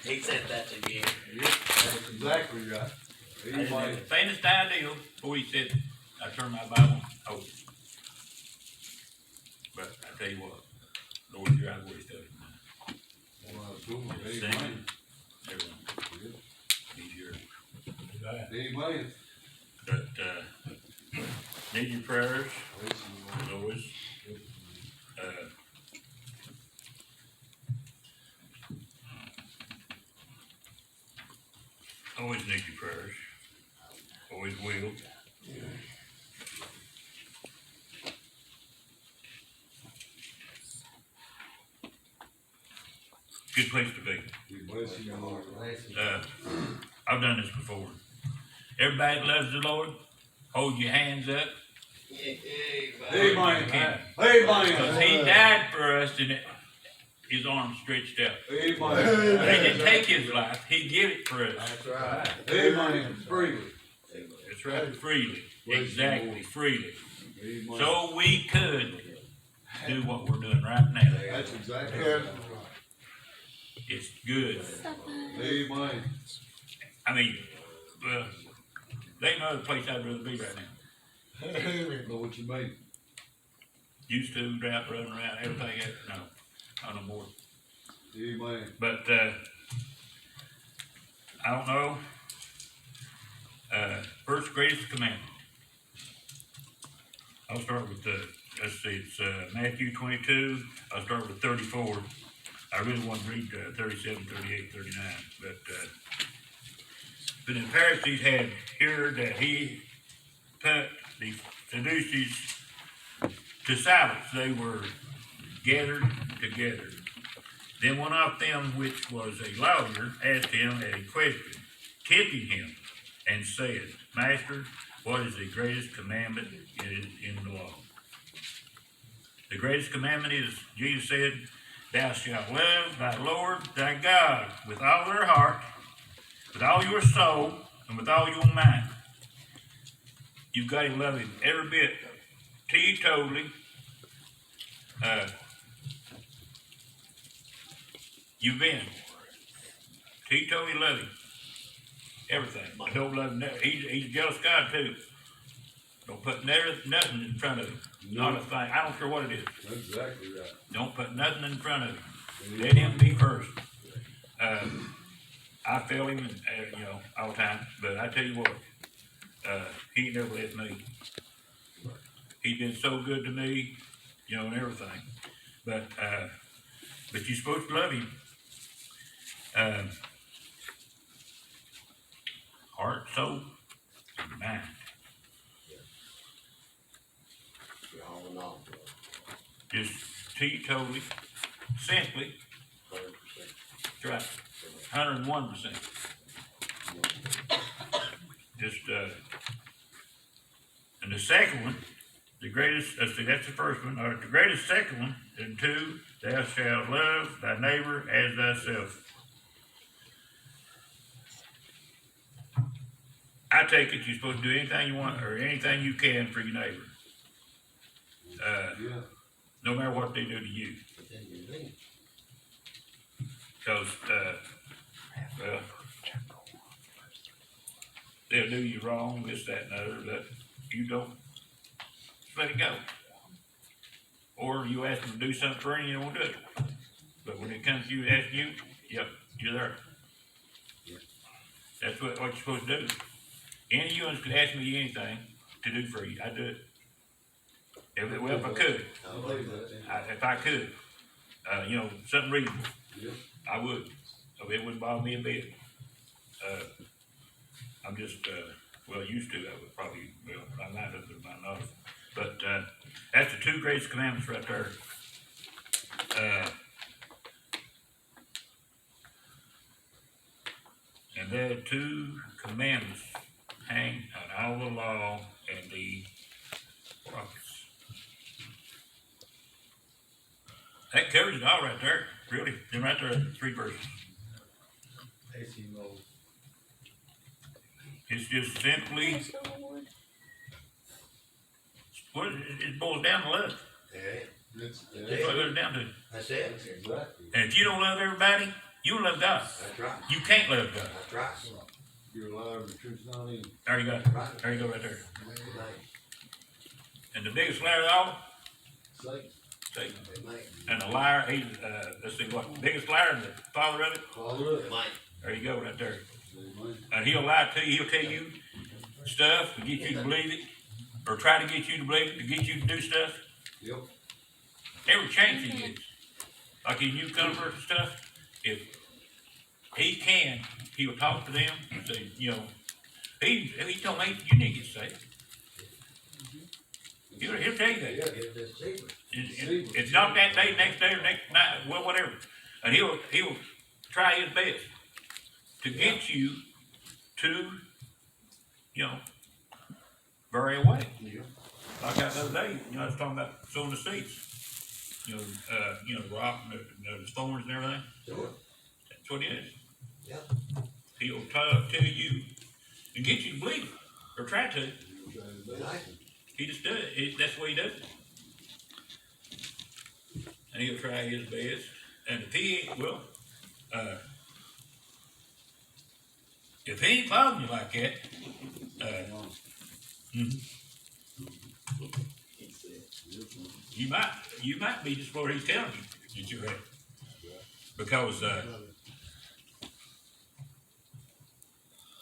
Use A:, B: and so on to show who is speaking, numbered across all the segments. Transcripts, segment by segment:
A: He said that again.
B: Yep, that's exactly right. Anybody,
C: The faintest idea before he said, I turned my Bible over. But I tell you what, Lord, you're out of way stuff.
B: amen.
C: Singing, everything. He's yours.
B: Amen.
C: But, need your prayers, as always. Always need your prayers. Always will. Good place to be.
B: We bless you, Lord.
C: I've done this before. Everybody that loves the Lord, hold your hands up.
B: Amen.
C: Because he
B: Amen.
C: died for us and his arms stretched out.
B: Amen.
C: He didn't take his life, he gave it for us.
A: That's right.
B: Amen. Freely.
C: That's right, freely. Exactly, freely.
B: Amen.
C: So we could do what we're doing right now.
B: That's exactly right.
C: It's good.
B: Amen.
C: I mean, well, there ain't no other place I'd rather be right now.
B: Know what you mean?
C: Used to, drought, running around, everything else, no more.
B: Amen.
C: But, I don't know. First greatest commandment. I'll start with let's see, it's, Matthew 22. I'll start with 34. I really want to read 37, 38, 39, but the Pharisees had heard that he put the Sadducees to silence. They were gathered together. Then one of them, which was a lawyer, asked him a question, tempting him, and said, Master, what is the greatest commandment in the law? The greatest commandment is, Jesus said, Thou shalt love thy Lord thy God with all their heart, with all your soul, and with all your mind. You've got to love him every bit, teetotally. You've been teetotally love him. Everything. But don't love him. He's a jealous God too. Don't put nothing in front of him. Not a thing. I don't care what it is.
B: That's exactly right.
C: Don't put nothing in front of him. Let him be first. I feel him, all the time. But I tell you what, he never left me. He's been so good to me, and everything. But you're supposed to love him. Heart, soul, and mind. Just teetotally, simply, that's right, 101%. Just, and the second one, the greatest, let's see, that's the first one, or the greatest second one, and two, thou shalt love thy neighbor as thyself. I take it you're supposed to do anything you want, or anything you can for your neighbor.
B: Yeah.
C: No matter what they do to you. Because, well, they'll do you wrong, this, that, and the other, but you don't, just let it go. Or you ask them to do something for you, you don't want to do it. But when it comes to you asking you, yep, you're there. That's what you're supposed to do. Any of you ones could ask me anything to do for you, I'd do it. If I could.
B: I believe that.
C: If I could, something reasonable,
B: Yep.
C: I would. It wouldn't bother me a bit. I'm just, used to. I would probably, I might have, but I might not. But that's the two greatest commandments right there. And there are two commandments hang on all the law and the prophets. That covers it all right there, really. Then right there, 3 verses. It's just simply, what it boils down to love.
A: Yeah.
B: That's
C: That's what it goes down to.
A: That's it.
B: exactly.
C: And if you don't love everybody, You love God.
D: That's right.
C: You can't love God.
D: That's right.
B: You're a liar, the truth's not in you.
C: There you go.
D: Right.
C: There you go right there.
D: Amen.
C: And the biggest liar of all,
B: Satan.
C: Satan.
D: Amen.
C: And the liar, he's, let's see what, the biggest liar and the father of it?
B: Father up.
D: Amen.
C: There you go right there.
B: Amen.
C: And he'll lie to you, he'll tell you stuff to get you to believe it, or try to get you to believe it, to get you to do stuff.
B: Yep.
C: Every chance he gets, like in new convert and stuff, if he can, he'll talk to them and say, you know, he told me, you need to get saved. He'll tell you that.
D: Yeah, get this secret.
C: It's not that day, next day, or next night, well, whatever. And he'll try his best to get you to, you know, bury away.
D: Yeah.
C: Like that the other day, you know, I was talking about sowing the seeds. You know, rock and the thorns and everything.
D: Sure.
C: That's what it is.
D: Yeah.
C: He'll tell you and get you to believe it, or try to.
D: Amen.
C: He just does it. That's what he does. And he'll try his best. And if he ain't, well, if he ain't following you like that, you might be just where he's telling you that you're at. Because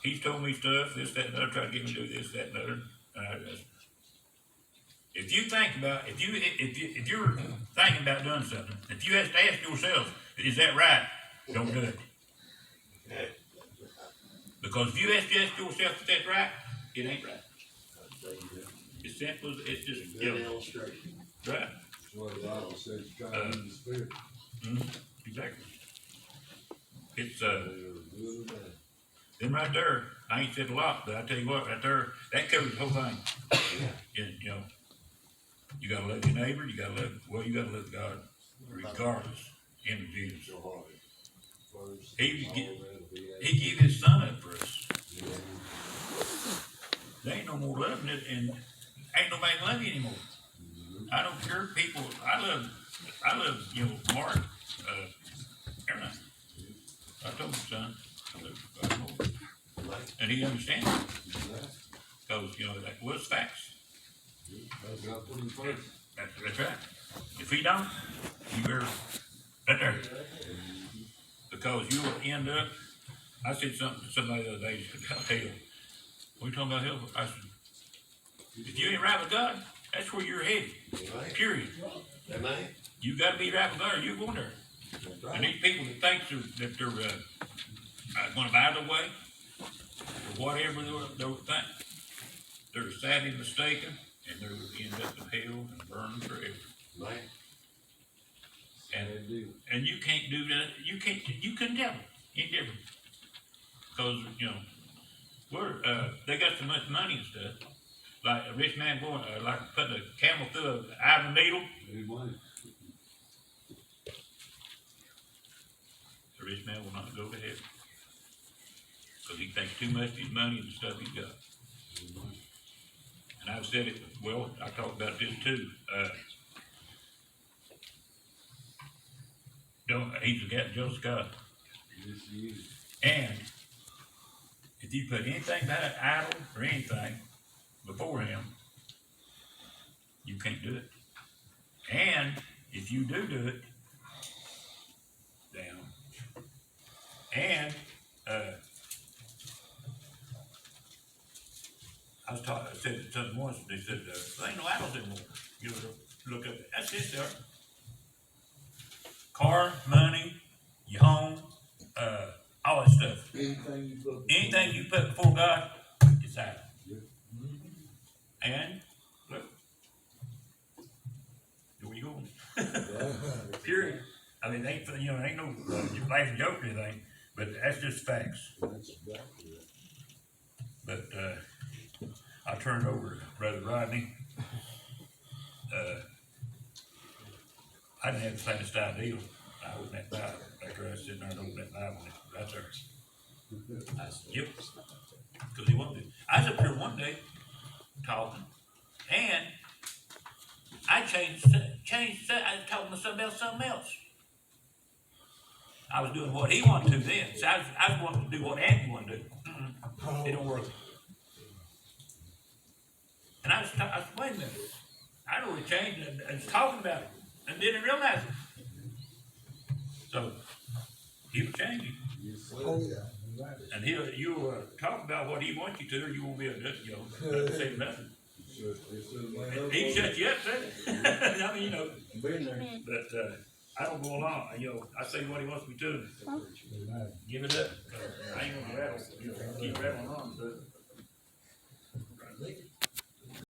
C: he's told me stuff, this, that, and the other, trying to get me to do this, that, and the other. If you think about, if you're thinking about doing something, if you have to ask yourself, is that right? Don't do it. Because if you have to ask yourself if that's right, it ain't right. It's simple as, it's just, you
D: Good
C: know,
D: illustration.
C: right.
B: That's what the Bible says, try to in the spirit.
C: Exactly. It's,
B: They are good or bad.
C: them right there, I ain't said a lot, but I tell you what, right there, that covers the whole thing. And, you know, you gotta love your neighbor, you gotta love God, regardless, in Jesus.
B: So hard. First,
C: He
B: all
C: gi-
B: that'll be added.
C: He gave his son up for us. There ain't no more loving it, and ain't nobody love you anymore. I don't care, people, I love, you know, Mark, everything. I told him, son, I love you God more. And he understands it, because, you know, that was facts.
B: That's got to put him first.
C: That's right. If he don't, you better, right there. Because you will end up, I said something to somebody the other day about hell. What are you talking about hell? I said, if you ain't right with God, that's where you're headed,
D: Amen.
C: period.
D: Amen.
C: You gotta be right with God or you're going there.
D: That's
C: And
D: right.
C: these people that think that they're gonna buy the way, or whatever they'll think, they're sadly mistaken, and they're gonna end up in hell and burn forever.
D: Amen.
B: Bad deal.
C: And you can't do that, you couldn't tell them any different. Cause, you know, they got so much money and stuff, like a rich man going, like putting a camel through an eye of a needle,
B: Amen.
C: the rich man will not go to heaven. Cause he thinks too much of his money and the stuff he's got.
B: Amen.
C: And I've said it, well, I talked about this too, he's a jealous God.
B: Yes, he is.
C: And if you put anything behind idol or anything before him, you can't do it. And if you do it, down. And I said to something once, they said, there ain't no idols anymore. You look up, that's it, sir. Car, money, your home, all that stuff. Anything you put before God, it's idol.
B: Yeah.
C: And, look, where you going? Period. I mean, ain't no life joke or anything, but that's just facts.
B: That's exactly it.
C: But, I'll turn it over to Brother Rodney. I didn't have the slightest idea. I opened that Bible, after I was sitting there and opened that Bible, right there. Yep. Cause he wanted to. I was up here one day, talking, and I changed, I was talking to somebody else, something else. I was doing what he wanted to then, so I was wanting to do what Andy wanted to do. It don't work. And I said, wait a minute, I already changed and was talking about it, and didn't realize it. So, he was changing,
B: Yes, sir.
E: Oh, yeah.
C: and you'll talk about what he wants you to, or you won't be able to, not say nothing. And he shut you up, too. I mean,
B: Been there.
C: but, I don't go along, I say what he wants me to, give it up. I ain't gonna rattle, keep rattling on, but.